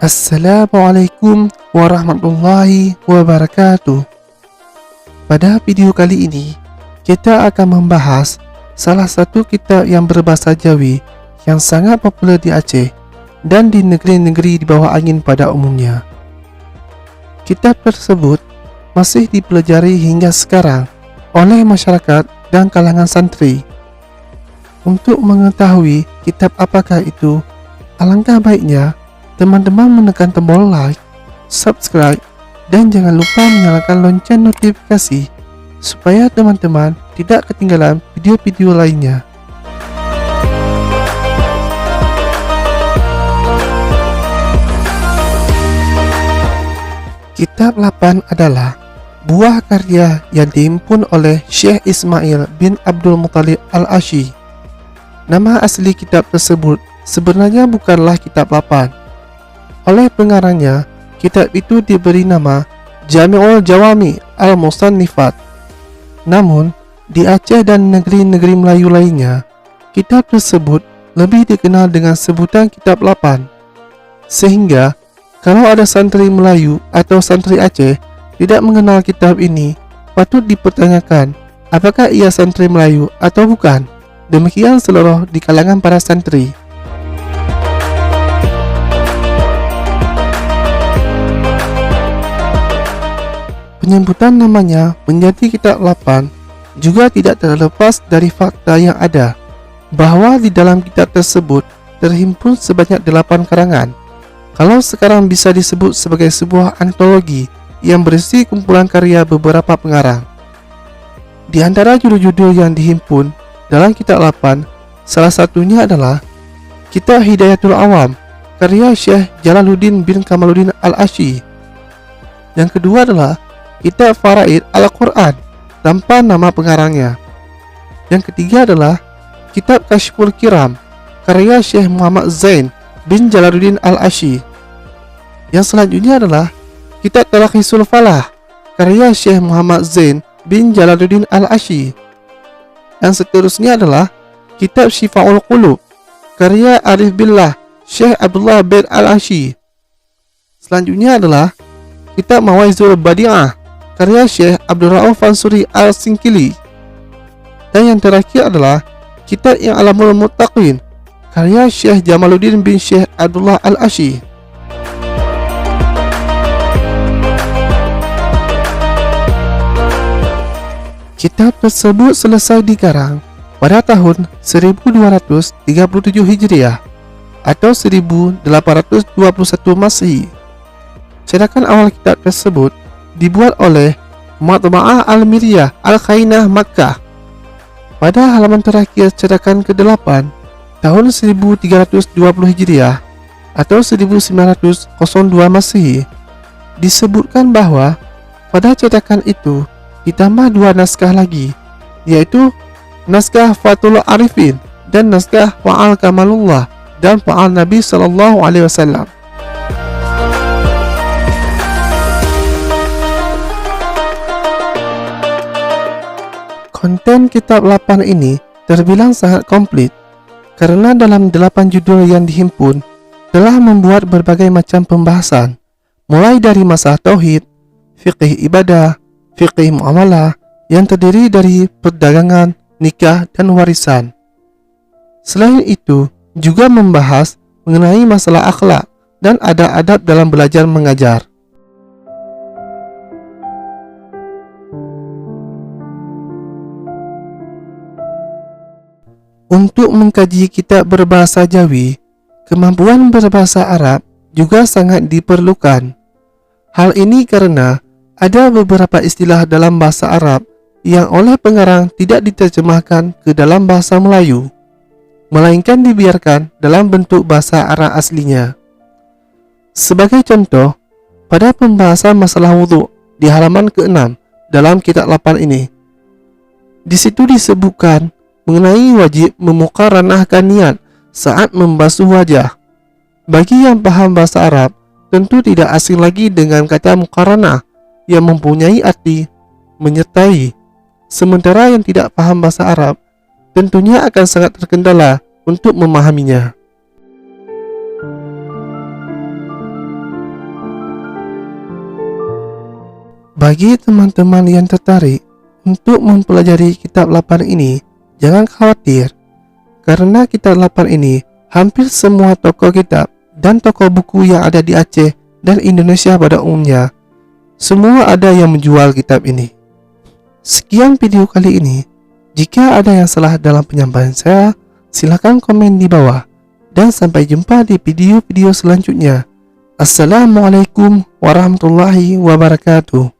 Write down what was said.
Assalamualaikum warahmatullahi wabarakatuh. Pada video kali ini, kita akan membahas salah satu kitab yang berbahasa Jawi yang sangat popular di Aceh dan di negeri-negeri di bawah angin pada umumnya. Kitab tersebut masih dipelajari hingga sekarang oleh masyarakat dan kalangan santri. Untuk mengetahui kitab apakah itu, alangkah baiknya teman-teman menekan tombol like, subscribe, dan jangan lupa menyalakan lonceng notifikasi supaya teman-teman tidak ketinggalan video-video lainnya. Kitab 8 adalah buah karya yang dihimpun oleh Syekh Ismail bin Abdul Muttalib Al-Asy. Nama asli kitab tersebut sebenarnya bukanlah kitab 8. Oleh pengarangnya, kitab itu diberi nama Jami'ul Jawami Al-Musannifat. Namun, di Aceh dan negeri-negeri Melayu lainnya, kitab tersebut lebih dikenal dengan sebutan kitab 8. Sehingga, kalau ada santri Melayu atau santri Aceh tidak mengenal kitab ini, patut dipertanyakan apakah ia santri Melayu atau bukan. Demikian seluruh di kalangan para santri. Penyebutan namanya menjadi kitab 8 juga tidak terlepas dari fakta yang ada, bahwa di dalam kitab tersebut terhimpun sebanyak 8 karangan. Kalau sekarang bisa disebut sebagai sebuah antologi yang berisi kumpulan karya beberapa pengarang. Di antara judul-judul yang dihimpun dalam kitab 8, salah satunya adalah Kitab Hidayatul Awam karya Syekh Jalaluddin bin Kamaluddin Al-Asy. Yang kedua adalah Kitab Faraid Al-Quran tanpa nama pengarangnya. Yang ketiga adalah Kitab Kashful Kiram karya Syekh Muhammad Zain bin Jalaluddin Al-Asy. Yang selanjutnya adalah Kitab Talakhisul Falah karya Syekh Muhammad Zain bin Jalaluddin Al-Asy. Yang seterusnya adalah Kitab Syifa'ul Qulub karya Arif Billah Syekh Abdullah bin Al-Asy. Selanjutnya adalah Kitab Mawaizul Badi'ah karya Syekh Abdul Rauf Fansuri Al-Singkili. Dan yang terakhir adalah Kitab I'lamul Muttaqin karya Syekh Jamaluddin bin Syekh Abdullah Al-Asy. Kitab tersebut selesai dikarang pada tahun 1237 Hijriah atau 1821 Masehi. Cetakan awal kitab tersebut dibuat oleh Matba'ah Al-Miryah Al-Khainah Makkah. Pada halaman terakhir cetakan ke-8 tahun 1320 Hijriah atau 1902 Masehi disebutkan bahwa pada cetakan itu ditambah 2 naskah lagi, yaitu naskah Fathul Arifin dan naskah Fa'al Kamalullah dan Fa'al Nabi Sallallahu Alaihi Wasallam. Konten kitab 8 ini terbilang sangat komplit karena dalam 8 judul yang dihimpun telah membuat berbagai macam pembahasan, mulai dari masalah tauhid, fiqih ibadah, fiqih muamalah yang terdiri dari perdagangan, nikah, dan warisan. Selain itu, juga membahas mengenai masalah akhlak dan adab-adab dalam belajar mengajar. Untuk mengkaji kitab berbahasa Jawi, kemampuan berbahasa Arab juga sangat diperlukan. Hal ini karena ada beberapa istilah dalam bahasa Arab yang oleh pengarang tidak diterjemahkan ke dalam bahasa Melayu, melainkan dibiarkan dalam bentuk bahasa Arab aslinya. Sebagai contoh, pada pembahasan masalah wudhu di halaman ke-6 dalam kitab 8 ini, di situ disebutkan mengenai wajib memuqaranahkan niat saat membasuh wajah. Bagi yang paham bahasa Arab, tentu tidak asing lagi dengan kata muqaranah yang mempunyai arti menyertai. Sementara yang tidak paham bahasa Arab, tentunya akan sangat terkendala untuk memahaminya. Bagi teman-teman yang tertarik untuk mempelajari kitab 8 ini, jangan khawatir, karena kitab 8 ini hampir semua toko kitab dan toko buku yang ada di Aceh dan Indonesia pada umumnya, semua ada yang menjual kitab ini. Sekian video kali ini. Jika ada yang salah dalam penyampaian saya, silakan komen di bawah. Dan sampai jumpa di video-video selanjutnya. Assalamualaikum warahmatullahi wabarakatuh.